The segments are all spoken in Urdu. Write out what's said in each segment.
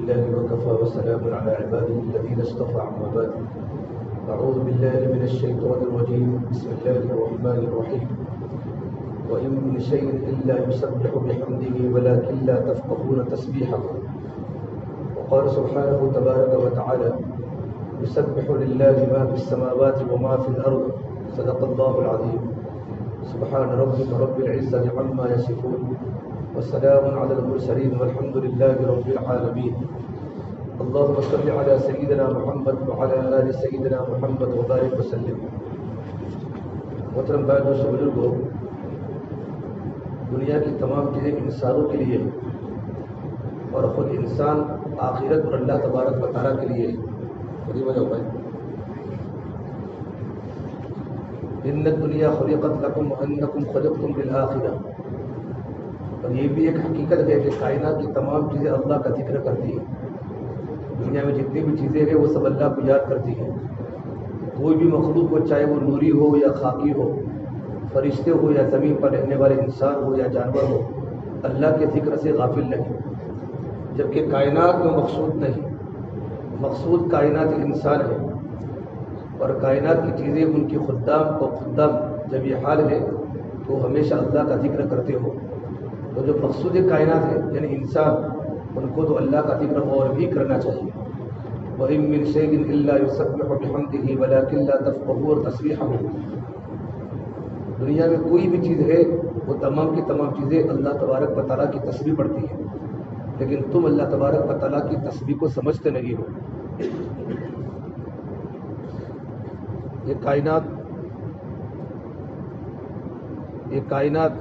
لله وكفى وسلام على عباده الذين اصطفى أما بعد. أعوذ بالله من الشيطان الرجيم. بسم الله الرحمن الرحيم. وإن من شيء إلا يسبح بحمده ولكن لا تفقهون تسبيحه. وقال سبحانه تبارك وتعالى: يسبح لله ما في السماوات وما في الأرض. صدق الله العظيم. سبحان ربك رب العزة عما يصفون والسلام على المرسلين والحمد لله رب العالمين. اللهم صل على سيدنا محمد وعلى آل سيدنا محمد وبارك وسلم. محترم بھائی دوستو بزرگو، دنیا کی تمام چیزیں انسانوں کے لیے اور خود انسان آخرت اور اللہ تبارک و تعالیٰ کے لیے خودی وجہ ہوئے. ان الدنیا خلقت لکم وانکم خلقتم للآخرہ. اور یہ بھی ایک حقیقت ہے کہ کائنات کی تمام چیزیں اللہ کا ذکر کرتی ہیں. دنیا میں جتنی بھی چیزیں ہیں وہ سب اللہ کو یاد کرتی ہیں. کوئی بھی مخلوق ہو، چاہے وہ نوری ہو یا خاکی ہو، فرشتے ہو یا زمین پر رہنے والے انسان ہو یا جانور ہو، اللہ کے ذکر سے غافل نہیں. جبکہ کائنات میں مقصود نہیں، مقصود کائنات انسان ہے، اور کائنات کی چیزیں ان کی خدام اور خدام جب یہ حال ہے تو ہمیشہ اللہ کا ذکر کرتے ہو. تو جو مقصود کائنات ہے یعنی انسان، ان کو تو اللہ کا ذکر اور بھی کرنا چاہیے. وَإِن مِّن شَيْءٍ إِلَّا يُسَبِّحُ بِحَمْدِهِ وَلَٰكِن لَّا تَفْقَهُونَ تَسْبِيحَهُ. دنیا میں کوئی بھی چیز ہے وہ تمام کی تمام چیزیں اللہ تبارک و تعالیٰ کی تسبیح پڑھتی ہیں، لیکن تم اللہ تبارک و تعالیٰ کی تسبیح کو سمجھتے نہیں ہو. یہ کائنات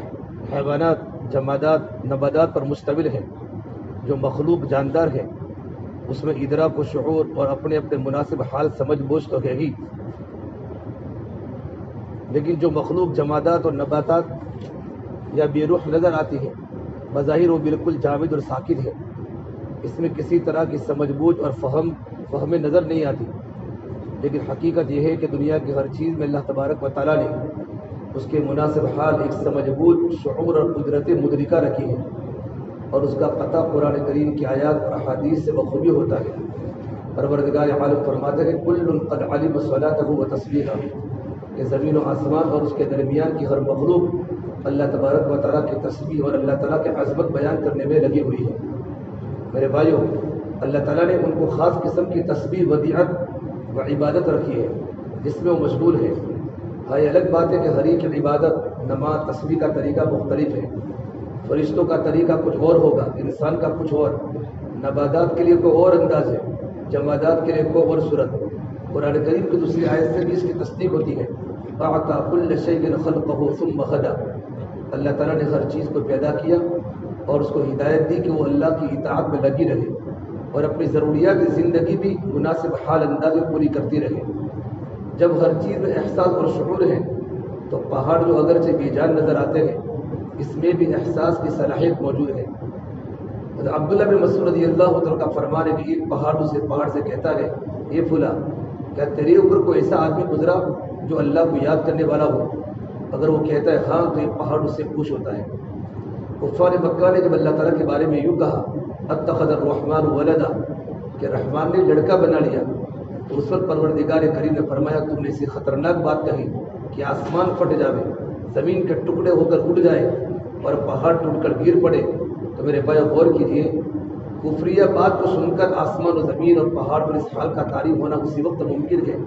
حیوانات، جمادات، نباتات پر مشتمل ہے. جو مخلوق جاندار ہے اس میں ادراک و شعور اور اپنے اپنے مناسب حال سمجھ بوجھ تو ہے ہی، لیکن جو مخلوق جمادات اور نباتات یا بے روح نظر آتی ہے، بظاہر وہ بالکل جامد اور ساکت ہے. اس میں کسی طرح کی سمجھ بوجھ اور فہم نظر نہیں آتی. لیکن حقیقت یہ ہے کہ دنیا کی ہر چیز میں اللہ تبارک و تعالیٰ نے اس کے مناسب حال، ایک سمجھ بوجھ، شعور اور قدرت مدرکہ رکھی ہے، اور اس کا پتہ قرآن کریم کی آیات اور احادیث سے بخوبی ہوتا ہے. پروردگار عالم فرماتا ہے: کل قد علم صلاته وتسبیحہ، کہ زمین و آسمان اور اس کے درمیان کی ہر مخلوق اللہ تبارک و تعالیٰ کی تسبیح اور اللہ تعالیٰ کی عظمت بیان کرنے میں لگی ہوئی ہے. میرے بھائیوں، اللہ تعالیٰ نے ان کو خاص قسم کی تسبیح، ودیعت و عبادت رکھی ہے جس میں وہ مشغول ہے. ہاں، یہ الگ بات ہے کہ ہر ایک عبادت، نماز، تسبیح کا طریقہ مختلف ہے. فرشتوں کا طریقہ کچھ اور ہوگا، انسان کا کچھ اور، نباتات کے لیے کوئی اور انداز ہے، جمادات کے لیے کوئی اور صورت. قرآن کریم کی دوسری آیت سے بھی اس کی تصدیق ہوتی ہے: اعطى كل شيء خلقه ثم هدى. اللہ تعالیٰ نے ہر چیز کو پیدا کیا اور اس کو ہدایت دی کہ وہ اللہ کی اطاعت میں لگی رہے اور اپنی ضروریات زندگی بھی مناسب حال انداز میں پوری کرتی رہے. جب ہر چیز میں احساس اور شعور ہے تو پہاڑ جو اگرچہ بے جان نظر آتے ہیں، اس میں بھی احساس کی صلاحیت موجود ہے. عبداللہ بن مسعود رضی اللہ عنہ کا فرمان ہے کہ ایک پہاڑ سے کہتا ہے: اے فلاں، کیا تیرے اوپر کوئی ایسا آدمی گزرا جو اللہ کو یاد کرنے والا ہو؟ اگر وہ کہتا ہے ہاں تو یہ پہاڑ اس سے خوش ہوتا ہے. کفار مکہ نے جب اللہ تعالیٰ کے بارے میں یوں کہا: اتخذ الرحمن ولدا، کہ رحمان نے لڑکا بنا لیا، تو اس وقت پروردگار کریم نے فرمایا: تم نے ایسی خطرناک بات کہی کہ آسمان پھٹ جاوے، زمین کے ٹکڑے ہو کر اڑ جائے اور پہاڑ ٹوٹ کر گر پڑے. تو میرے بھائی غور کیجیے، کفریہ بات کو سن کر آسمان و زمین اور پہاڑ پر اس حال کا تعریف ہونا اسی وقت ممکن ہے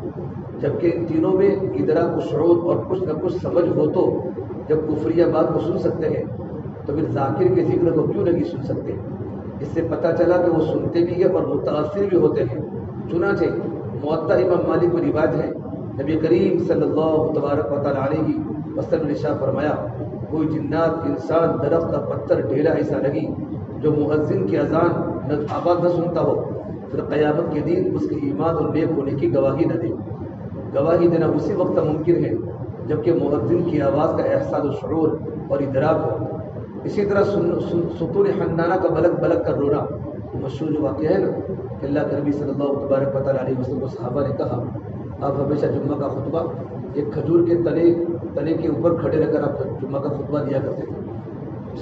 جبکہ ان تینوں میں ادراک و شعور اور کچھ نہ کچھ سمجھ ہو. تو جب کفریہ بات کو سن سکتے ہیں تو پھر ذاکر کے ذکر کو کیوں نہیں سن سکتے؟ اس سے پتہ چلا کہ وہ سنتے بھی ہیں اور متاثر بھی ہوتے ہیں. چنانچہ موطا امام مالک میں روایت ہے، نبی کریم صلی اللہ تبارک و تعالیٰ علیہ وسلم نے ارشاد فرمایا: کوئی جنات، انسان، درخت اور پتھر ڈھیلا ایسا نہیں جو مؤذن کی اذان آواز نہ سنتا ہو، پھر قیامت کے دن اس کے ایمان اور نیک ہونے کی گواہی نہ دے. گواہی دینا اسی وقت ممکن ہے جبکہ مؤذن کی آواز کا احساس و شعور اور ادراک ہو. اسی طرح ستون حنانہ کا بلک بلک کر رونا مشہور جو واقعہ ہے نا، کہ اللہ کے نبی صلی اللہ تبارک و تعالیٰ علیہ وسلم کو صحابہ نے کہا: آپ ہمیشہ جمعہ کا خطبہ ایک کھجور کے تنے کے اوپر کھڑے رہ کر آپ جمعہ کا خطبہ دیا کرتے تھے.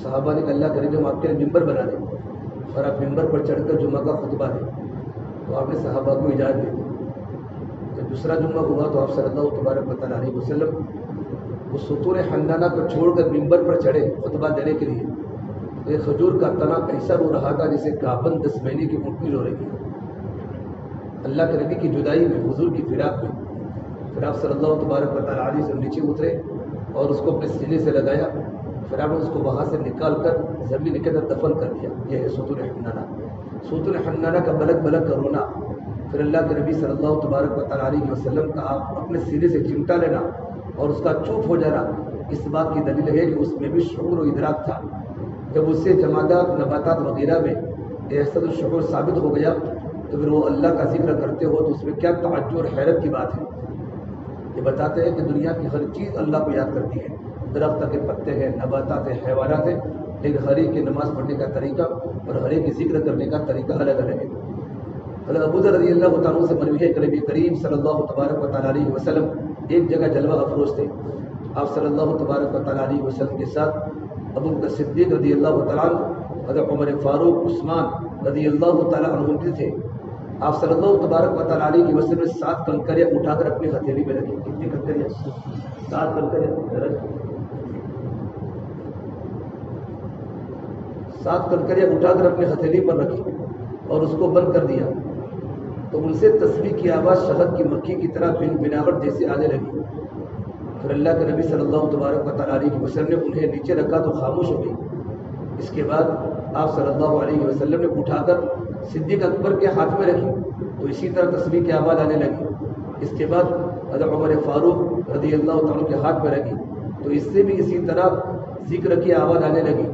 صحابہ نے کہا: اللہ کرے ہم آپ کے لیے ممبر بنا دیں. اور آپ ممبر پر چڑھ کر جمعہ کا خطبہ دیں، تو آپ نے صحابہ کو اجازت دے دی۔ جب دوسرا جمعہ ہوا تو آپ صلی اللہ تبارک علیہ وسلم وہ ستون حنانہ کو چھوڑ کر ممبر پر چڑھے خطبہ دینے کے لیے، تو ایک کھجور کا تنا ایسا رو رہا تھا جسے گابن 10 مہینے کی اونٹنی رو رہی تھی۔ اللہ کے نبی کی جدائی میں، حضور کی فراق میں، پھر آپ صلی اللہ تبارک علیہ سے نیچے اترے اور اس کو اپنے سینے سے لگایا، پھر آپ نے اس کو وہاں سے نکال کر زمین کے اندر دفن کر دیا۔ یہ ہے ستون حنانہ۔ ستون حنانہ کا بلک بلک کا رونا، پھر اللہ کے نبی صلی اللہ تبارک علیہ وسلم کا آپ اپنے سینے سے چمٹا لینا اور اس کا چوپ ہو جانا، اس بات کی دلیل ہے کہ اس میں بھی شعور و ادراک تھا۔ جب اس سے جمادات، نباتات وغیرہ میں احساس و شعور ثابت ہو گیا تو پھر وہ اللہ کا ذکر کرتے ہو تو اس میں کیا تعجب اور حیرت کی بات ہے۔ یہ بتاتے ہیں کہ دنیا کی ہر چیز اللہ کو یاد کرتی ہے، درخت کے پتے ہیں، نباتات ہیں، حیوانات ہیں، لیکن ہر ایک کی نماز پڑھنے کا طریقہ اور ہر ایک کی ذکر کرنے کا طریقہ الگ الگ ہے۔ حضرت ابو ذر رضی اللہ تعالیٰ سے مروی ہے کہ نبی کریم صلی اللہ تبارک علیہ وسلم ایک جگہ جلوہ افروز تھے۔ آپ صلی اللہ تبارک علیہ وسلم کے ساتھ ابو بکر صدیق رضی اللہ تعالیٰ، حضرت عمر فاروق، عثمان رضی اللہ تعالیٰ عنہ بھی تھے۔ آپ صلی اللہ تبارک علیہ وسلم نے 7 کنکریاں اٹھا کر اپنی ہتھیلی میں رکھی۔ کتنی کنکریاں؟ 7 کنکریاں رکھی۔ 7 کنکریاں اٹھا کر اپنے ہتھیلی پر رکھی اور اس کو بند کر دیا، تو ان سے تسبیح کی آواز شہد کی مکھی کی طرح بن بناوٹ جیسے آنے لگی۔ پھر اللہ کے نبی صلی اللہ تبارک علیہ وسلم نے انہیں نیچے رکھا تو خاموش ہو گئی۔ اس کے بعد آپ صلی اللہ علیہ وسلم نے اٹھا کر صدیق اکبر کے ہاتھ میں رکھی تو اسی طرح تسبیح کی آواز آنے لگی۔ اس کے بعد حضرت عمر فاروق رضی اللہ تعالیٰ کے ہاتھ میں رکھی تو اس سے بھی اسی طرح ذکر کی آواز آنے لگی۔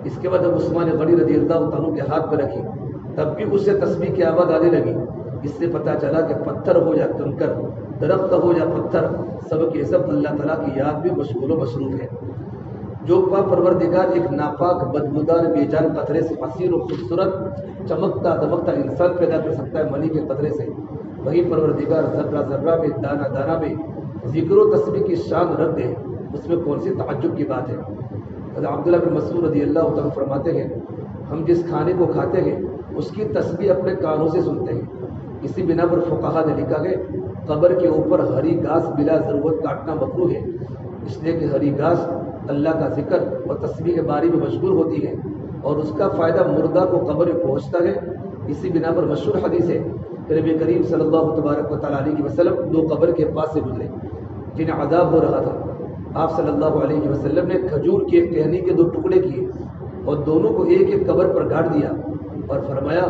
اس کے بعد جب عثمان غنی رضی اللہ تعالیٰ کے ہاتھ میں رکھی تب بھی اس سے تسبیح کی آواز آنے لگی۔ اس سے پتہ چلا کہ پتھر ہو یا کنکر، درخت ہو یا پتھر، سب کے سب اللہ تعالیٰ کی یاد بھی مشغول و مصروف ہے۔ جو پاک پروردگار ایک ناپاک بدبودار بے جان قطرے سے حسین و خوبصورت چمکتا دمکتا انسان پیدا کر سکتا ہے منی کے قطرے سے، وہی پروردگار ذرہ ذرہ میں، دانہ دانہ میں ذکر و تسبیح کی شان رکھ دے، اس میں کون سی تعجب کی بات ہے۔ حضرت عبداللہ بن مسعود رضی اللہ تعالیٰ فرماتے ہیں ہم جس کھانے کو کھاتے ہیں اس کی تسبیح اپنے کانوں سے سنتے ہیں۔ اسی بنا پر فقہا نے لکھا ہے قبر کے اوپر ہری گھاس بلا ضرورت کاٹنا مکروہ ہے، اس لیے کہ ہری گھاس اللہ کا ذکر اور تسبیح کے باری میں مشغول ہوتی ہے اور اس کا فائدہ مردہ کو قبر میں پہنچتا ہے۔ اسی بنا پر مشہور حدیث ہے کہ نبی کریم صلی اللہ تبارک علیہ وسلم 2 قبر کے پاس سے گزرے جنہیں عذاب ہو رہا تھا۔ آپ صلی اللہ علیہ وسلم نے کھجور کے ٹہنی کے 2 ٹکڑے کیے اور دونوں کو ایک ایک قبر پر گاڑ دیا اور فرمایا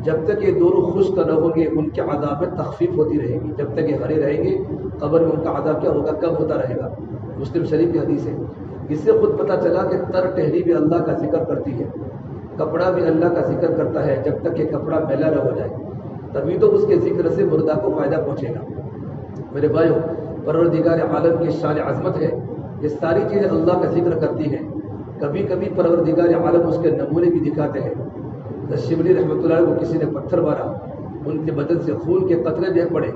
جب تک یہ دونوں خشک نہ ہوں گے ان کے عذاب میں تخفیف ہوتی رہے گی، جب تک یہ ہرے رہیں گے قبر میں ان کا عذاب کیا ہوگا، کم ہوتا رہے گا۔ مسلم شریف کی حدیث ہے۔ اس سے خود پتہ چلا کہ تر ٹہنی بھی اللہ کا ذکر کرتی ہے، کپڑا بھی اللہ کا ذکر کرتا ہے، جب تک یہ کپڑا میلا نہ ہو جائے تبھی تو اس کے ذکر سے مردہ کو فائدہ پہنچے گا۔ میرے بھائیو، پروردگار عالم کی شان عظمت ہے، یہ ساری چیزیں اللہ کا ذکر کرتی ہیں۔ کبھی کبھی پروردگار عالم اس کے نمونے بھی دکھاتے ہیں۔ شبلی رحمۃ اللہ علیہ کو کسی نے پتھر مارا، ان کے بدن سے خون کے قطرے بہ پڑے،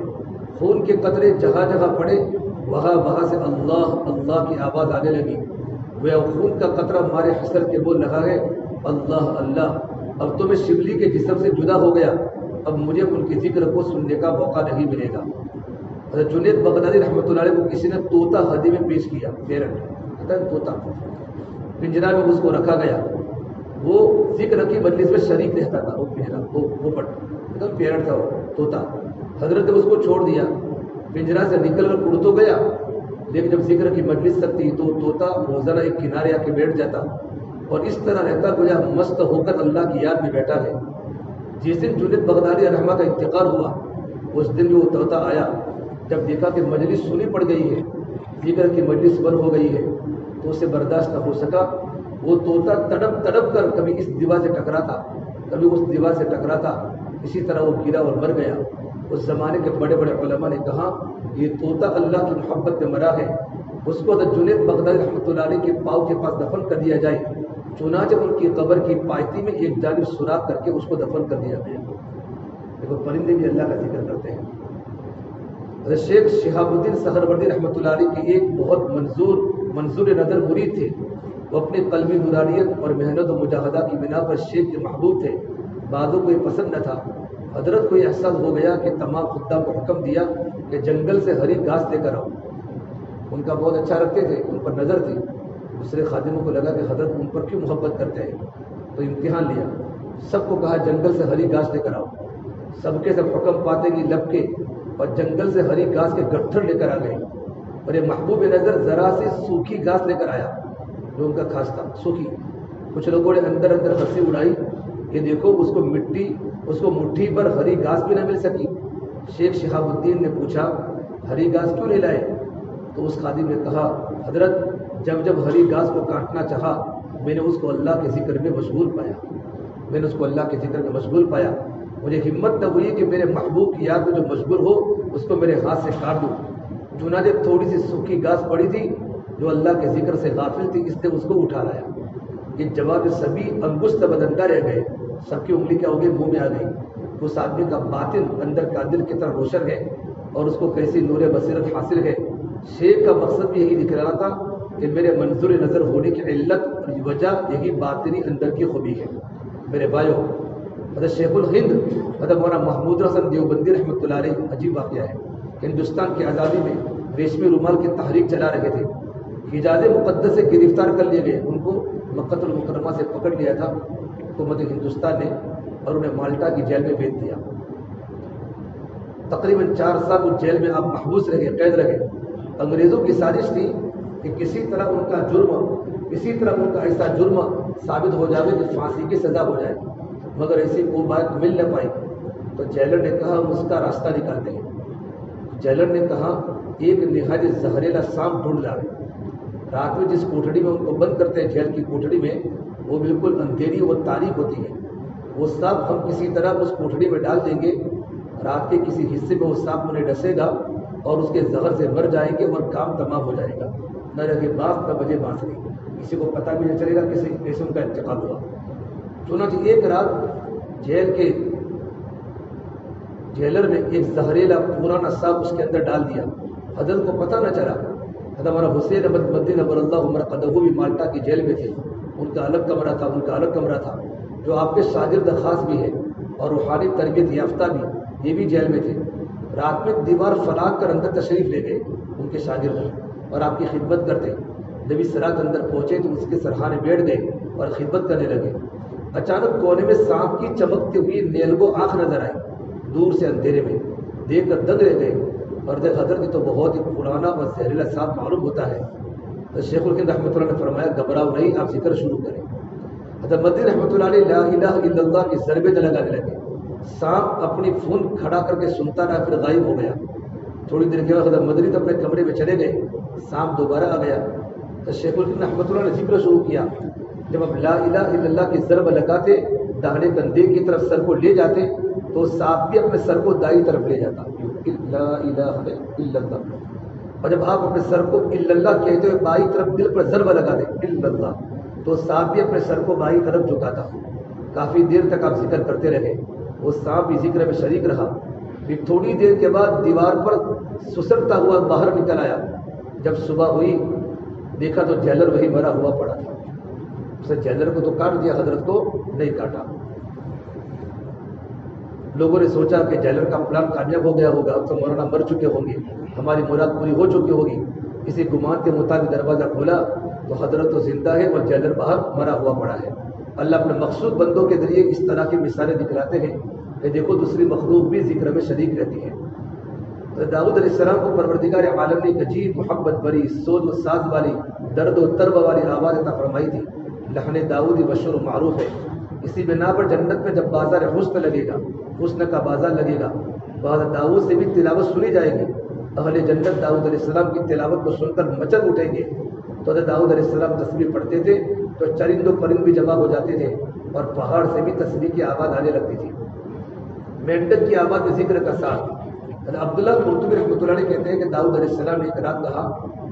خون کے قطرے جہاں جہاں پڑے وہاں سے اللہ اللہ کی آواز آنے لگی، وہ خون کا قطرہ ہمارے حسرت کے بول رہا ہے اللہ اللہ، اب تو میں شبلی کے جسم سے جدا ہو گیا، اب مجھے ان کے ذکر کو سننے کا موقع نہیں ملے گا۔ حضرت جنید بغدادی رحمۃ اللہ علیہ کو کسی نے طوطا ہدیے میں پیش کیا، پیرٹ طوطا، پنجرا میں اس کو رکھا گیا، وہ ذکر کی مجلس میں شریک رہتا تھا، وہ پیرٹ تھا، وہ طوطا۔ حضرت نے اس کو چھوڑ دیا، پنجرا سے نکل کر اڑ تو گیا، لیکن جب ذکر کی مجلس تھی تو طوطا روزانہ ایک کنارے آ کے بیٹھ جاتا اور اس طرح رہتا گویا مست ہو کر اللہ کی یاد میں بیٹھا ہے۔ جس دن جنید بغدادی رحمہ کا انتقال ہوا اس دن وہ طوطا آیا، جب دیکھا کہ مجلس سنی پڑ گئی ہے، ذکر کی مجلس بند ہو گئی ہے تو اسے برداشت نہ ہو سکا، وہ طوطا تڑپ تڑپ کر کبھی اس دیوار سے ٹکراتا کبھی اس دیوار سے ٹکراتا، اسی طرح وہ گرا اور مر گیا۔ اس زمانے کے بڑے بڑے علماء نے کہا یہ طوطا اللہ کی محبت میں مرا ہے، اس کو حضرت جنید بغدادی رحمۃ اللہ علیہ کے پاؤں کے پاس دفن کر دیا جائے، چنانچہ ان کی قبر کی پائتی میں ایک جانب سوراخ کر کے اس کو دفن کر دیا گیا۔ دیکھو پرندے بھی اللہ کا ذکر کرتے ہیں۔ حضرت شیخ شہاب الدین سہروردی رحمۃ اللہ علیہ کے ایک بہت منظور نظر مرید تھے، وہ اپنی قلبی نورانیت اور محنت و مجاہدہ کی بنا پر شیخ کے محبوب تھے۔ بعضوں کو یہ پسند نہ تھا. حضرت کو یہ احساس ہو گیا کہ تمام خدام کو حکم دیا کہ جنگل سے ہری گھاس لے کر آؤ. ان کا بہت اچھا رکھتے تھے, ان پر نظر تھی. دوسرے خادموں کو لگا کہ حضرت ان پر کیوں محبت کرتے ہیں, تو امتحان لیا. سب کو کہا جنگل سے ہری گھاس لے کر آؤ. سب کے سب حکم پاتے کی لب کے اور جنگل سے ہری گھاس کے گٹھر لے کر آ گئے. اور یہ محبوب نظر ذرا سی سوکھی گھاس لے کر آیا جو ان کا خاص تھا, سوکھی. کچھ لوگوں نے اندر اندر ہنسی اڑائی کہ دیکھو اس کو مٹھی پر ہری گھاس بھی نہ مل سکی. شیخ شہاب الدین نے پوچھا ہری گھاس کیوں نہیں لائے؟ تو اس خادم نے کہا حضرت جب ہری گھاس کو کاٹنا چاہا میں نے اس کو اللہ کے ذکر میں مشغول پایا. مجھے ہمت نہ ہوئی کہ میرے محبوب کی یاد میں جو مشغول ہو اس کو میرے ہاتھ سے کاٹ دوں. چنانچہ تھوڑی سی سوکھی گھاس پڑی تھی جو اللہ کے ذکر سے غافل تھی, اس نے اس کو اٹھا لایا. یہ جواب سبھی انگشت بدندہ رہ گئے, سب کی انگلی کیا ہو گئی, منہ میں آ گئی. اس آدمی کا باطن اندر کا دل کی طرح روشن ہے اور اس کو کیسی نور بصیرت حاصل ہے. شیخ کا مقصد بھی یہی دکھ رہا تھا کہ میرے منظور نظر ہونے کی علت اور وجہ یہی باطنی اندر کی خوبی ہے. میرے بھائیو, حضرت شیخ الہند حضرت مولانا محمود حسن دیوبندی رحمۃ اللہ علیہ, عجیب واقعہ ہے. ہندوستان کی آزادی میں ریشمی رومال کی تحریک چلا رہے تھے. حجاز مقدس سے گرفتار کر لیے گئے. ان کو مکہ المکرمہ سے پکڑ لیا تھا حکومت ہندوستان نے اور انہیں مالٹا کی جیل میں بھیج دیا. تقریباً 4 سال وہ جیل میں آپ محبوس رہے, قید رہے. انگریزوں کی سازش تھی کہ کسی طرح ان کا ایسا جرم ثابت ہو جائے کہ پھانسی کی سزا ہو جائے, مگر ایسی کوئی بات مل نہ پائی. تو جیلر نے کہا ہم اس کا راستہ نکالتے ہیں. جیلر نے کہا ایک نہایت زہریلا سانپ ڈھونڈ لاؤ. رات میں جس کوٹڑی میں ان کو بند کرتے ہیں جیل کی کوٹڑی میں, وہ بالکل اندھیری اور تاریک ہوتی ہے. وہ سانپ ہم کسی طرح اس کوٹڑی میں ڈال دیں گے, رات کے کسی حصے میں وہ سانپ انہیں ڈسے گا اور اس کے زہر سے مر جائیں گے اور کام تمام ہو جائے گا. نہ رہے باپ نہ بجے بانسری, کسی کو پتہ بھی نہیں چلے گا کیسے ان کا انتقال ہوا. چنانچہ ایک رات جیل کے جیلر نے ایک زہریلا پرانا سانپ اس کے اندر ڈال دیا. حضرت کو پتہ نہ چلا. حضرت ہمارا حسین احمد مدنی نور اللہ عمر قدہ بھی مالٹا کی جیل میں تھے. ان کا الگ کمرہ تھا, جو آپ کے شاگرد خاص بھی ہے اور روحانی تربیت یافتہ بھی, یہ بھی جیل میں تھے. رات میں دیوار فلاک کر اندر تشریف لے گئے ان کے شاگرد اور آپ کی خدمت کرتے. جب اس رات اندر پہنچے تو اس کے سرحانے بیٹھ گئے اور خدمت کرنے لگے. اچانک کونے میں سانپ کی چمکتی ہوئی نیلگو آنکھ نظر آئی. دور سے اندھیرے میں دیکھ کر دنگ رہ گئے. اور حضرت کی تو بہت ہی پرانا اور زہریلا سانپ معلوم ہوتا ہے. تو شیخ الہند رحمۃ اللہ نے فرمایا گھبراؤ نہیں, آپ ذکر شروع کریں. حضرت مدنی رحمۃ اللہ علیہ لا الہ الا اللہ کی ضربے لگانے لگے. سانپ اپنی فون کھڑا کر کے سنتا رہا, پھر غائب ہو گیا. تھوڑی دیر کے بعد حضرت مدنی تو اپنے کمرے میں چلے گئے. سانپ دوبارہ آ گیا. تو شیخ الہند رحمۃ اللہ نے ذکر شروع کیا. جب اب لا الہ الا اللہ کی ضرب لگاتے, داہنے کندھے کی طرف سر کو لے جاتے تو سانپ بھی اپنے سر کو دائیں طرف لے جاتا. لا الہ الا اللہ. اور جب آپ اپنے سر کو الا اللہ کہتے ہوئے بائیں طرف دل پر ضرب لگا دیں الا اللہ, تو سانپ بھی اپنے سر کو بائیں طرف جھکاتا. کافی دیر تک آپ ذکر کرتے رہے. وہ سانپ بھی ذکر میں شریک رہا. پھر تھوڑی دیر کے بعد دیوار پر سسکتا ہوا باہر نکل آیا. جب صبح ہوئی دیکھا تو جیلر وہی مرا ہوا پڑا تھا. اسے جیلر کو تو کاٹ دیا, حضرت کو نہیں کاٹا. لوگوں نے سوچا کہ جیلر کا پلان کامیاب ہو گیا ہوگا, اب تو مولانا مر چکے ہوں گے, ہماری مراد پوری ہو چکی ہوگی. اسی گمان کے مطابق دروازہ کھولا تو حضرت تو زندہ ہے اور جیلر باہر مرا ہوا پڑا ہے. اللہ اپنے مخصوص بندوں کے ذریعے اس طرح کی مثالیں دکھلاتے ہیں کہ دیکھو دوسری مخلوق بھی ذکر میں شریک رہتی ہے. داؤد علیہ السلام کو پروردگار عالم نے ایک عجیب محبت بری سوز و ساز والی درد و ترب والی آواز عطا فرمائی تھی. لحن داؤدی مشہور و معروف ہے. اسی بنا پر جنت میں جب بازار حسن لگے گا, حسن کا بازار لگے گا, بعد داؤد سے بھی تلاوت سنی جائے گی. اہل جنت داؤد علیہ السلام کی تلاوت کو سن کر مچل اٹھیں گے. تو داؤد علیہ السلام تسبیح پڑھتے تھے تو چرند و پرند بھی جمع ہو جاتے تھے اور پہاڑ سے بھی تسبیح کی آواز آنے لگتی تھی. مینڈک کی آواز میں ذکر کا ساتھ. عبداللہ قرطبی رحمۃ اللہ علیہ کہتے ہیں کہ داؤد علیہ السلام نے ایک رات کہا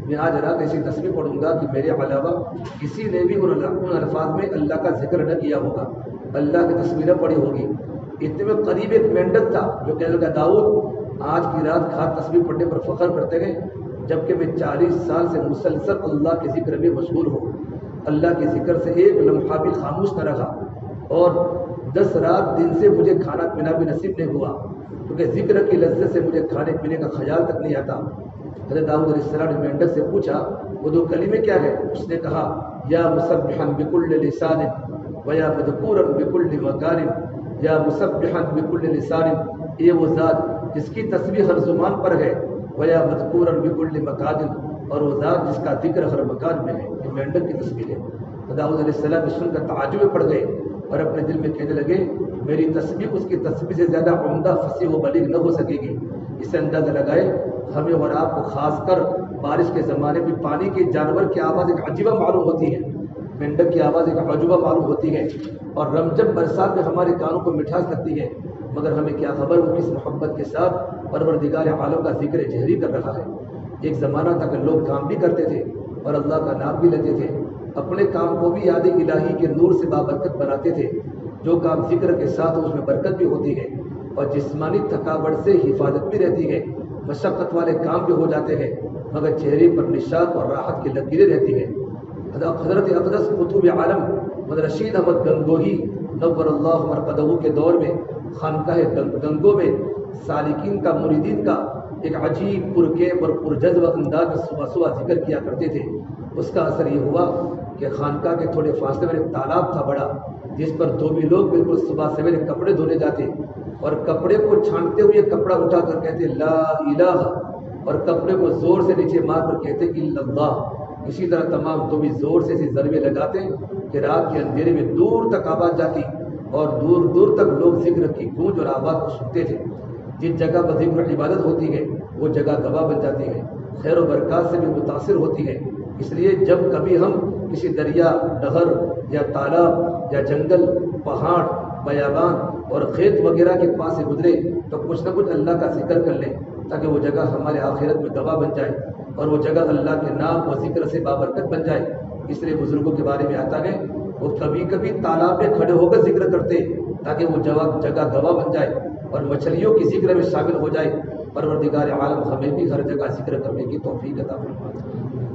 میں آج رات ایسی تسبیح پڑھوں گا کہ میرے علاوہ کسی نے بھی ان الفاظ میں اللہ کا ذکر نہ کیا ہوگا, اللہ کی تصویریں پڑھی ہوگی. اتنے میں قریب ایک مینڈک تھا جو کہنے لگا داؤد آج کی رات کھاد تسبیح پڑھنے پر فخر کرتے گئے, جبکہ میں 40 سال سے مسلسل اللہ کے ذکر میں مشغول ہوں. اللہ کے ذکر سے ایک لمحہ بھی خاموش نہ رہا اور 10 رات دن سے مجھے کھانا پینا بھی نصیب نہیں ہوا، کیونکہ ذکر کی لذت سے مجھے کھانے پینے کا خیال تک نہیں آتا۔ حضرت داؤد علیہ السلام نے مینڈک سے پوچھا وہ 2 کلمے کیا ہے؟ اس نے کہا یا مسبحا بکل لسان ویا مذکورا بکل مکان، یا مسبحا بکل لسان، یہ وہ ذات جس کی تسبیح ہر زبان پر ہے، ویا مذکورا بکل مکان، اور وہ ذات جس کا ذکر ہر مکان میں ہے۔ یہ مینڈک کی تسبیح ہے۔ داؤد علیہ السلام نے سن کر تعجب میں پڑ گئے اور اپنے دل میں کہنے لگے میری تسبیح اس کی تسبیح سے زیادہ عمدہ، فصیح و بلیغ نہ ہو سکے گی۔ اس سے اندازہ لگائے ہمیں اور آپ کو خاص کر بارش کے زمانے میں پانی کے جانور کی آواز ایک عجیبہ معلوم ہوتی ہے، مینڈک کی آواز ایک عجوبہ معلوم ہوتی ہے، اور رمجم برسات میں ہمارے کانوں کو مٹھاس لگتی ہے، مگر ہمیں کیا خبر وہ کس محبت کے ساتھ پروردگار عالم کا ذکر جہری کر رہا ہے۔ ایک زمانہ تک لوگ کام بھی کرتے تھے اور اللہ کا نام بھی لیتے تھے، اپنے کام کو بھی یاد الہی کے نور سے بابرکت بناتے تھے۔ جو کام ذکر کے ساتھ اس میں برکت بھی ہوتی ہے اور جسمانی تھکاوٹ سے حفاظت بھی رہتی ہے، مشقت والے کام بھی ہو جاتے ہیں مگر چہرے پر نشاط اور راحت کی لکیریں رہتی ہیں۔ حضرت اقدس قطب عالم حضرت رشید احمد گنگوہی نور اللہ مرقدہ کے دور میں خانقاہ گنگو میں سالکین کا، مریدین کا ایک عجیب پرکیف اور پرجذب انداز میں صبح صبح ذکر کیا کرتے تھے۔ اس کا اثر یہ ہوا کہ خانقاہ کے تھوڑے فاصلے میں ایک تالاب تھا بڑا، جس پر دھوبی لوگ بالکل صبح سویرے کپڑے دھونے جاتے اور کپڑے کو چھانٹتے ہوئے کپڑا اٹھا کر کہتے لا الہ، اور کپڑے کو زور سے نیچے مار کر کہتے الا اللہ۔ اسی طرح تمام دھوبی زور سے ایسی ضربے لگاتے کہ رات کے اندھیرے میں دور تک آواز جاتی اور دور دور تک لوگ ذکر کی گونج اور آواز کو سنتے تھے۔ جس جگہ پر ذکر عبادت ہوتی ہے وہ جگہ گواہ بن جاتی ہے، خیر و برکات سے بھی متاثر ہوتی ہے۔ اس لیے جب کبھی ہم کسی دریا، نہر یا تالاب یا جنگل، پہاڑ، بیابان اور کھیت وغیرہ کے پاس سے گزرے تو کچھ نہ کچھ اللہ کا ذکر کر لیں تاکہ وہ جگہ ہمارے آخرت میں گواہ بن جائے اور وہ جگہ اللہ کے نام و ذکر سے بابرکت بن جائے۔ اس لیے بزرگوں کے بارے میں آتا ہے وہ کبھی کبھی تالاب میں کھڑے ہو کر ذکر کرتے تاکہ وہ جگہ گواہ بن جائے اور مچھلیوں کی ذکر میں شامل ہو جائے۔ پروردگار عالم ہمیں بھی ہر جگہ ذکر کرنے کی توفیق عطا فرمائے۔